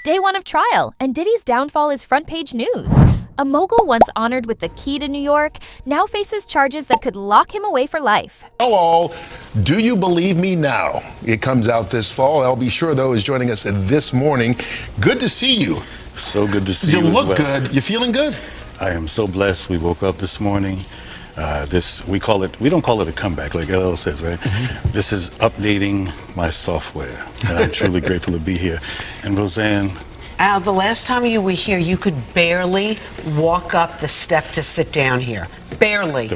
It's day one of trial, and Diddy's downfall is front-page news. A mogul once honored with the key to New York now faces charges that could lock him away for life. Hello, Do You Believe Me Now? It comes out this fall. I'll be sure, though, is joining us this morning. Good to see you. So good to see you. You look as well. good. You feeling good? I am so blessed. We woke up this morning. We don't call it a comeback like LL says, right? Mm-hmm. This is updating my software. And I'm truly grateful to be here. And Roseanne. Al, the last time you were here, you could barely walk up the step to sit down here. Barely.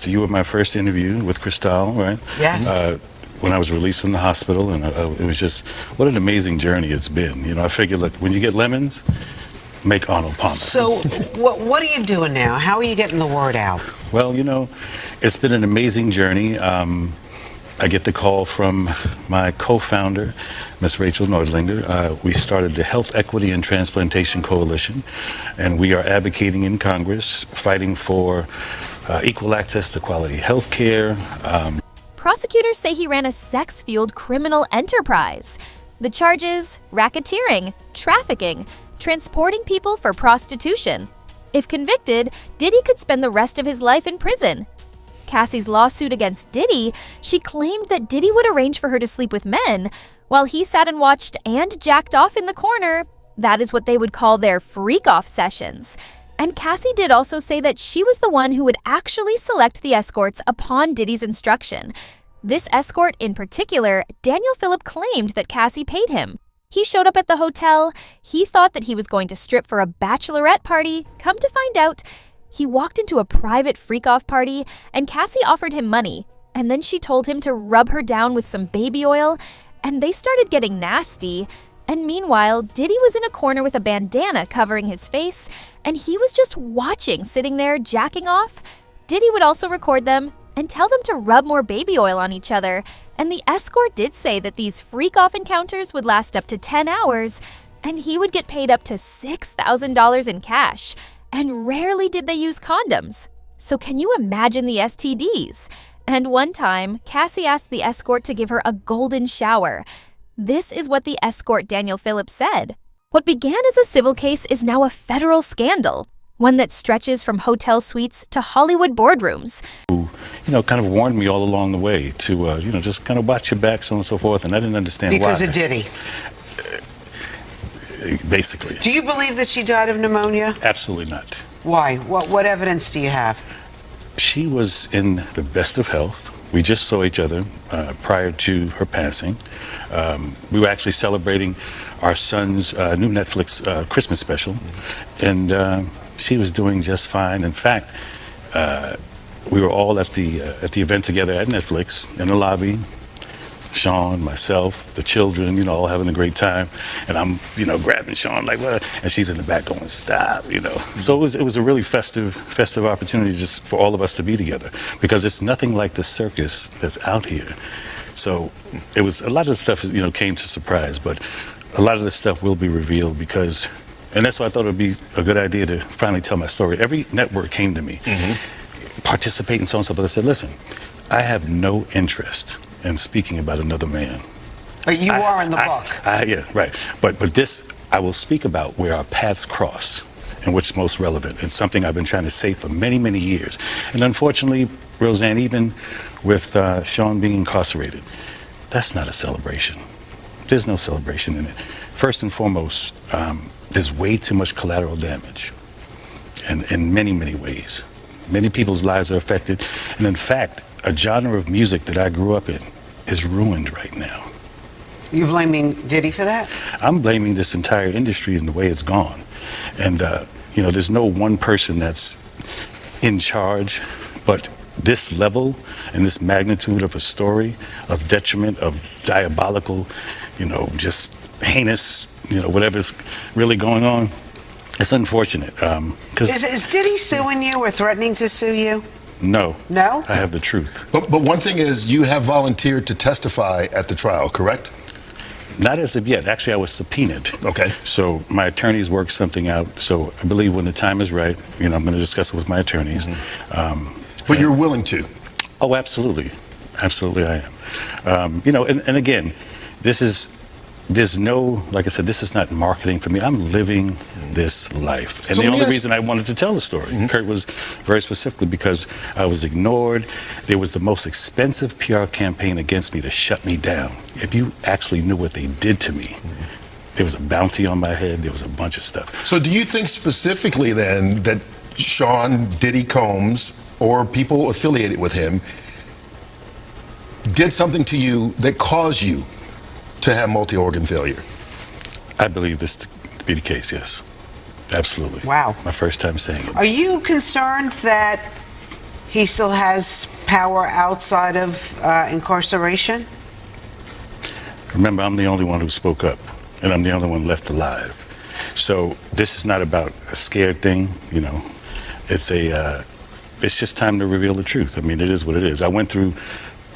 You were my first interview with Cristal, right? Yes. When I was released from the hospital, and it was just, what an amazing journey it's been. You know, I figured, look, when you get lemons, make Arnold Palmer. So what are you doing now? How are you getting the word out? Well, you know, it's been an amazing journey. I get the call from my co-founder, Ms. Rachel Nordlinger. We started the Health Equity and Transplantation Coalition, and we are advocating in Congress, fighting for equal access to quality health care. Prosecutors say he ran a sex-fueled criminal enterprise. The charges: racketeering, trafficking, transporting people for prostitution. If convicted, Diddy could spend the rest of his life in prison. Cassie's lawsuit against Diddy, she claimed that Diddy would arrange for her to sleep with men, while he sat and watched and jacked off in the corner. That is what they would call their freak-off sessions. And Cassie did also say that she was the one who would actually select the escorts upon Diddy's instruction. This escort in particular, Daniel Phillip claimed that Cassie paid him. He showed up at the hotel. He thought that he was going to strip for a bachelorette party. Come to find out, he walked into a private freak-off party, and Cassie offered him money. And then she told him to rub her down with some baby oil, and they started getting nasty. And meanwhile, Diddy was in a corner with a bandana covering his face, and he was just watching, sitting there, jacking off. Diddy would also record them and tell them to rub more baby oil on each other. And the escort did say that these freak-off encounters would last up to 10 hours, and he would get paid up to $6,000 in cash. And rarely did they use condoms. So can you imagine the STDs? And one time, Cassie asked the escort to give her a golden shower. This is what the escort Daniel Phillips said. What began as a civil case is now a federal scandal, one that stretches from hotel suites to Hollywood boardrooms. Who, you know, kind of warned me all along the way to, just kind of watch your back, so on and so forth, and I didn't understand why. Because of Diddy? Basically. Do you believe that she died of pneumonia? Absolutely not. Why? What evidence do you have? She was in the best of health. We just saw each other prior to her passing. We were actually celebrating our son's new Netflix Christmas special, and she was doing just fine. In fact, we were all at the event together at Netflix in the lobby. Sean, myself, the children, all having a great time, and I'm, grabbing Sean like, what? And she's in the back going, stop, So it was a really festive opportunity just for all of us to be together, because it's nothing like the circus that's out here. So it was, a lot of the stuff, came to surprise, but a lot of the stuff will be revealed and that's why I thought it would be a good idea to finally tell my story. Every network came to me, participate in so and so, but I said, listen, I have no interest in speaking about another man. But you are in the book. Yeah, right. But this, I will speak about where our paths cross and what's most relevant. It's something I've been trying to say for many, many years. And unfortunately, Roseanne, even with Sean being incarcerated, that's not a celebration. There's no celebration in it. First and foremost, there's way too much collateral damage, and in many, many ways. Many people's lives are affected, and in fact, a genre of music that I grew up in is ruined right now. You blaming Diddy for that? I'm blaming this entire industry and the way it's gone. And, there's no one person that's in charge, but this level and this magnitude of a story, of detriment, of diabolical, just heinous, whatever's really going on, it's unfortunate. Is Diddy suing you or threatening to sue you? No. No? I have the truth. But one thing is, you have volunteered to testify at the trial, correct? Not as of yet. Actually, I was subpoenaed. Okay. So my attorneys worked something out. So I believe when the time is right, I'm going to discuss it with my attorneys. But you're willing to? Oh, absolutely. Absolutely I am. And again, this is there's no, like I said, this is not marketing for me. I'm living this life. And So the let me only ask- reason I wanted to tell the story, Kurt, was very specifically because I was ignored. There was the most expensive PR campaign against me to shut me down. If you actually knew what they did to me, there was a bounty on my head. There was a bunch of stuff. So do you think specifically then that Sean Diddy Combs or people affiliated with him did something to you that caused you to have multi-organ failure? I believe this to be the case, yes. Absolutely. Wow. My first time saying it. Are you concerned that he still has power outside of incarceration? Remember, I'm the only one who spoke up, and I'm the only one left alive. So this is not about a scared thing, you know. It's just time to reveal the truth. I mean, it is what it is. I went through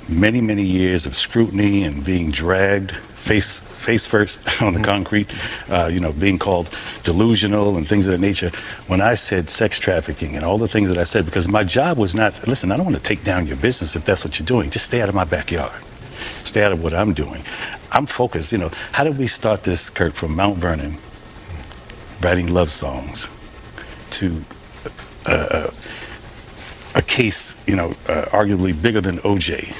many, many years of scrutiny and being dragged face first on the concrete, you know, being called delusional and things of that nature. When I said sex trafficking and all the things that I said, because my job was not, listen, I don't want to take down your business if that's what you're doing. Just stay out of my backyard. Stay out of what I'm doing. I'm focused, you know. How did we start this, Kurt, from Mount Vernon, writing love songs, to a case, you know, arguably bigger than OJ,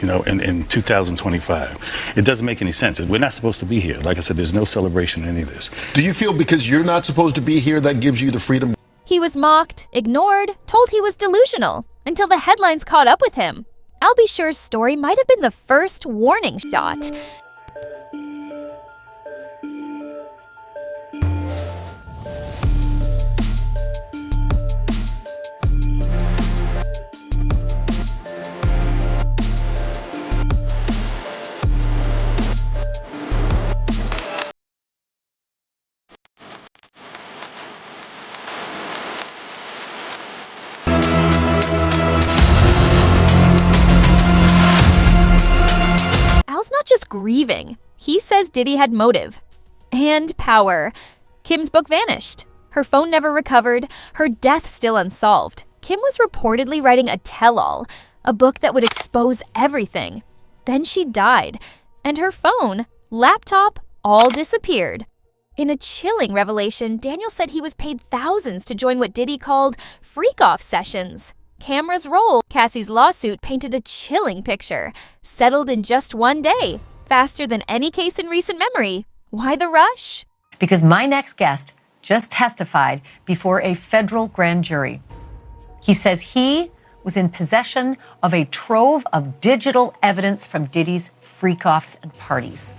you know, in 2025. It doesn't make any sense. We're not supposed to be here. Like I said, there's no celebration in any of this. Do you feel because you're not supposed to be here that gives you the freedom? He was mocked, ignored, told he was delusional, until the headlines caught up with him. I'll Be Sure's story might have been the first warning shot. Al's not just grieving. He says Diddy had motive and power. Kim's book vanished. Her phone never recovered. Her death still unsolved. Kim was reportedly writing a tell-all, a book that would expose everything. Then she died, and her phone, laptop, all disappeared. In a chilling revelation, Daniel said he was paid thousands to join what Diddy called freak-off sessions. Cameras roll. Cassie's lawsuit painted a chilling picture. Settled in just one day, faster than any case in recent memory. Why the rush? Because my next guest just testified before a federal grand jury. He says he was in possession of a trove of digital evidence from Diddy's freak-offs and parties.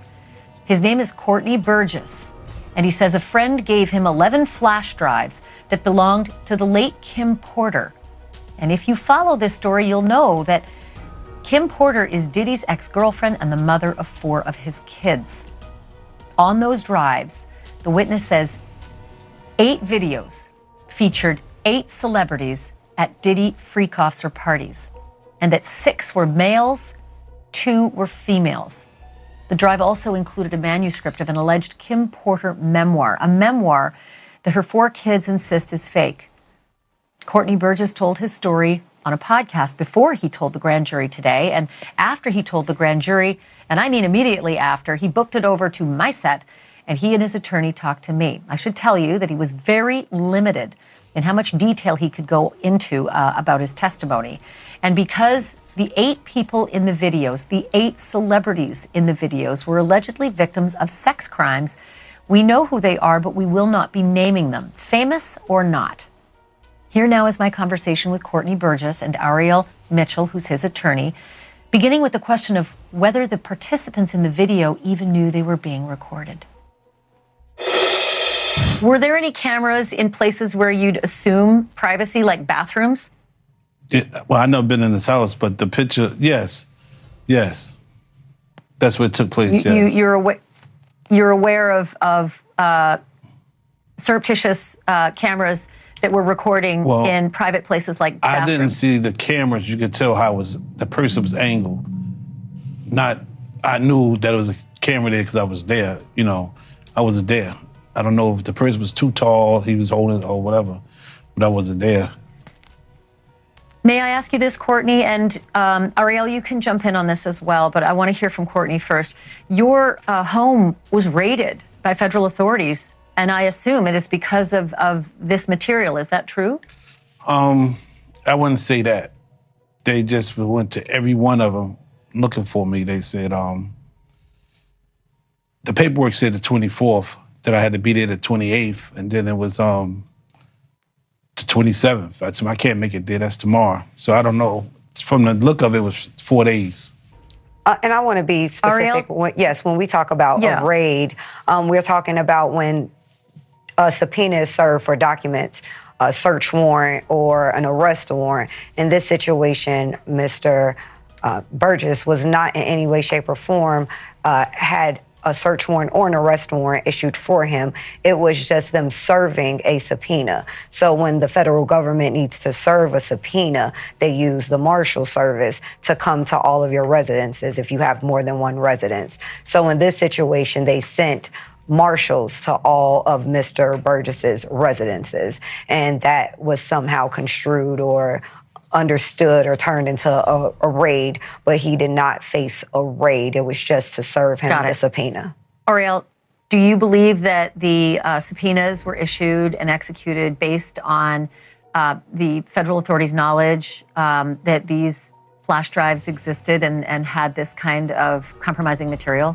His name is Courtney Burgess, and he says a friend gave him 11 flash drives that belonged to the late Kim Porter. And if you follow this story, you'll know that Kim Porter is Diddy's ex-girlfriend and the mother of 4 of his kids. On those drives, the witness says 8 videos featured 8 celebrities at Diddy freak-offs or parties, and that 6 were males, 2 were females. The drive also included a manuscript of an alleged Kim Porter memoir, a memoir that her 4 kids insist is fake. Courtney Burgess told his story on a podcast before he told the grand jury today, and after he told the grand jury, and I mean immediately after, he booked it over to my set, and he and his attorney talked to me. I should tell you that he was very limited in how much detail he could go into about his testimony. And because the 8 people in the videos, the 8 celebrities in the videos were allegedly victims of sex crimes, we know who they are, but we will not be naming them, famous or not. Here now is my conversation with Courtney Burgess and Ariel Mitchell, who's his attorney, beginning with the question of whether the participants in the video even knew they were being recorded. Were there any cameras in places where you'd assume privacy, like bathrooms? Well, I've never been in this house, but the picture, yes. That's where it took place, yes. You're aware of surreptitious cameras that were recording in private places like bathrooms. I didn't see the cameras. You could tell how the person was angled. I knew that it was a camera there because I was there. You know, I wasn't there. I don't know if the person was too tall, he was holding it or whatever, but I wasn't there. May I ask you this, Courtney? And Ariel, you can jump in on this as well, but I want to hear from Courtney first. Your home was raided by federal authorities, and I assume it is because of this material. Is that true? I wouldn't say that. They just went to every one of them looking for me. They said, the paperwork said the 24th, that I had to be there the 28th, and then it was the 27th. I said, I can't make it there, that's tomorrow. So I don't know. From the look of it, it was 4 days. And I want to be specific. Yes, when we talk about a raid, we're talking about when a subpoena is served for documents, a search warrant or an arrest warrant. In this situation, Mr. Burgess was not in any way, shape, or form had a search warrant or an arrest warrant issued for him. It was just them serving a subpoena. So when the federal government needs to serve a subpoena, they use the Marshal Service to come to all of your residences if you have more than one residence. So in this situation, they sent marshals to all of Mr. Burgess's residences, and that was somehow construed or understood or turned into a raid, but he did not face a raid. It was just to serve him the subpoena. Ariel, do you believe that the subpoenas were issued and executed based on the federal authorities' knowledge that these flash drives existed and had this kind of compromising material?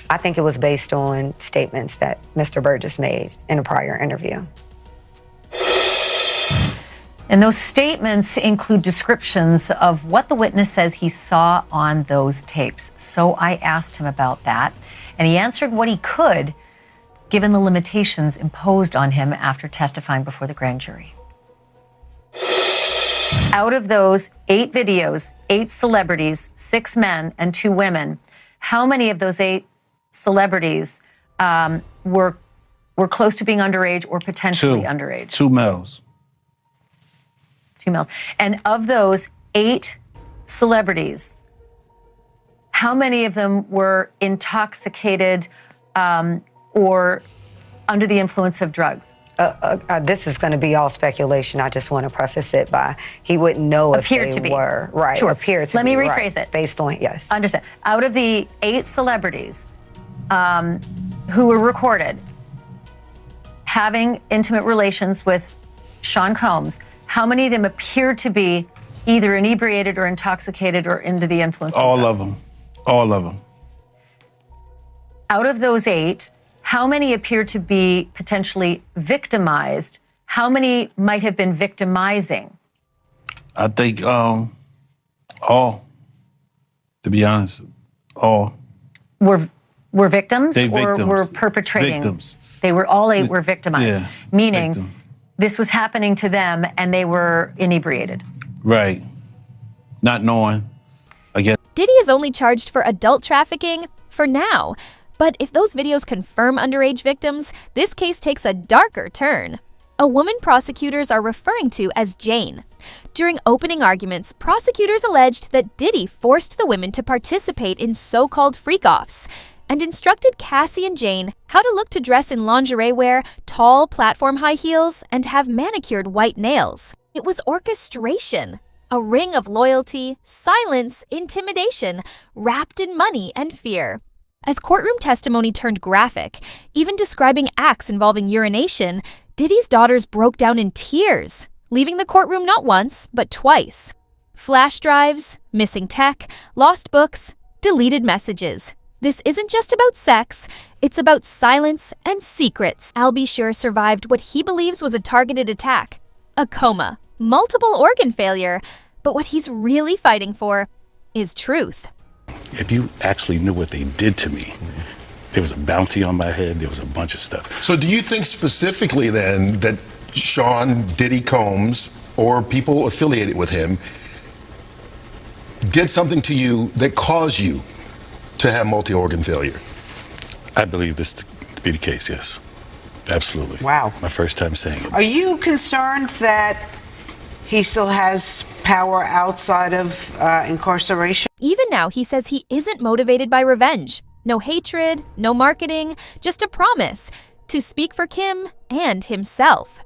I think it was based on statements that Mr. Burgess made in a prior interview. And those statements include descriptions of what the witness says he saw on those tapes. So I asked him about that, and he answered what he could, given the limitations imposed on him after testifying before the grand jury. Out of those 8 videos, 8 celebrities, 6 men and 2 women, how many of those 8 celebrities were close to being underage or potentially underage? 2 males. 2 males. And of those 8 celebrities, how many of them were intoxicated or under the influence of drugs? This is going to be all speculation. I just want to preface it by he wouldn't know if they were. Right. Sure. Appear to Let be. me rephrase it. Based on, yes. Understand. Out of the 8 celebrities who were recorded having intimate relations with Sean Combs, how many of them appeared to be either inebriated or intoxicated or under the influence of drugs? All of them. All of them. Out of those 8, how many appear to be potentially victimized? How many might have been victimizing? I think all, to be honest, all. Were victims They or victims. were perpetrating? Victims. They were all 8 were victimized. Yeah, meaning victim. this was happening to them and they were inebriated. Right. Not knowing, I guess. Diddy is only charged for adult trafficking for now. But if those videos confirm underage victims, this case takes a darker turn. A woman prosecutors are referring to as Jane. During opening arguments, prosecutors alleged that Diddy forced the women to participate in so-called freak-offs and instructed Cassie and Jane how to look to dress in lingerie wear, tall platform high heels, and have manicured white nails. It was orchestration, a ring of loyalty, silence, intimidation, wrapped in money and fear. As courtroom testimony turned graphic, even describing acts involving urination, Diddy's daughters broke down in tears, leaving the courtroom not once, but twice. Flash drives, missing tech, lost books, deleted messages. This isn't just about sex, it's about silence and secrets. Al B. Sure survived what he believes was a targeted attack, a coma, multiple organ failure, but what he's really fighting for is truth. If you actually knew what they did to me, there was a bounty on my head, there was a bunch of stuff. So do you think specifically then that Sean Diddy Combs or people affiliated with him did something to you that caused you to have multi-organ failure? I believe this to be the case, yes. Absolutely. Wow. My first time saying it. Are you concerned that he still has power outside of incarceration? Even now, he says he isn't motivated by revenge. No hatred, no marketing, just a promise to speak for Kim and himself.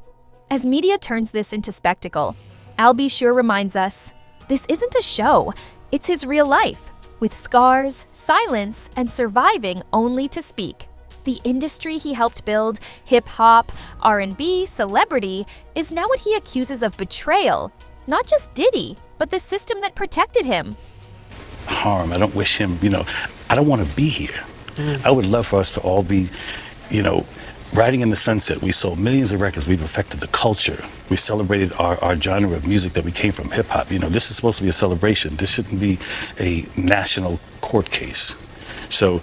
As media turns this into spectacle, Al B. Sure reminds us, this isn't a show, it's his real life, with scars, silence, and surviving only to speak. The industry he helped build, hip-hop, R&B, celebrity, is now what he accuses of betrayal. Not just Diddy, but the system that protected him. Harm, I don't wish him, I don't want to be here. I would love for us to all be, riding in the sunset. We sold millions of records. We've affected the culture. We celebrated our genre of music that we came from, hip-hop. This is supposed to be a celebration. This shouldn't be a national court case. So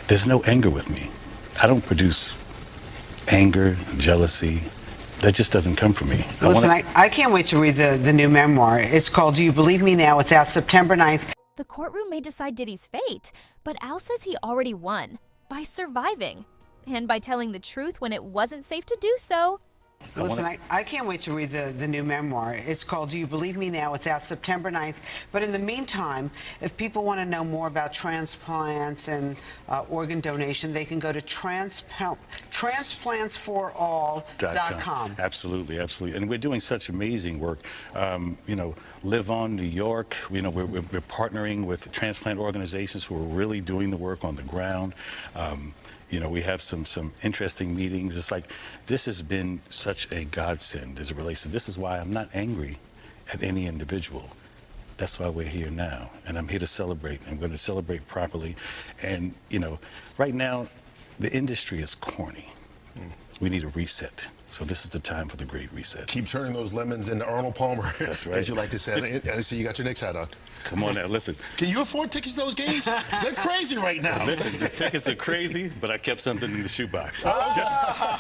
there's no anger with me. I don't produce anger, jealousy. That just doesn't come from me. Listen, I can't wait to read the new memoir. It's called Do You Believe Me Now? It's out September 9th. The courtroom may decide Diddy's fate, but Al says he already won by surviving and by telling the truth when it wasn't safe to do so. Listen, I can't wait to read the new memoir. It's called Do You Believe Me Now? It's out September 9th. But in the meantime, if people want to know more about transplants and organ donation, they can go to transplantsforall.com. Absolutely, absolutely. And we're doing such amazing work. Live On New York, we're partnering with transplant organizations who are really doing the work on the ground. We have some interesting meetings. It's like, this has been such a godsend as it relates to, this is why I'm not angry at any individual. That's why we're here now. And I'm here to celebrate. I'm going to celebrate properly. And, right now, the industry is corny. We need a reset. So this is the time for the great reset. Keep turning those lemons into Arnold Palmer. That's right. As you like to say. I see you got your Knicks hat on. Come on now, listen. Can you afford tickets to those games? They're crazy right now. Listen, the tickets are crazy, but I kept something in the shoebox.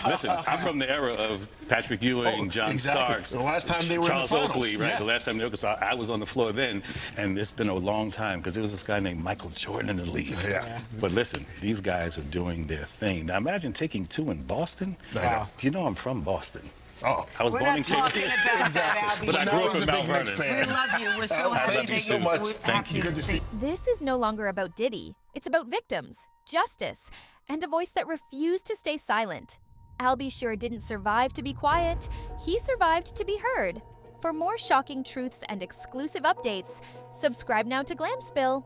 Listen, I'm from the era of Patrick Ewing, John Starks, the last time they were Charles in the finals. Oakley, right? Yeah. The last time they were, so I was on the floor then, and it's been a long time because there was this guy named Michael Jordan in the league. Yeah. But listen, these guys are doing their thing. Now imagine taking 2 in Boston. Wow. Do you know I'm from Boston? Oh, I was We're born not in talking about that, Albie. But I grew up in Mount Vernon. We love you. We're so happy thank you so much. Thank you. Good to see. This is no longer about Diddy. It's about victims, justice, and a voice that refused to stay silent. Al B. Sure didn't survive to be quiet. He survived to be heard. For more shocking truths and exclusive updates, subscribe now to GlamSpill.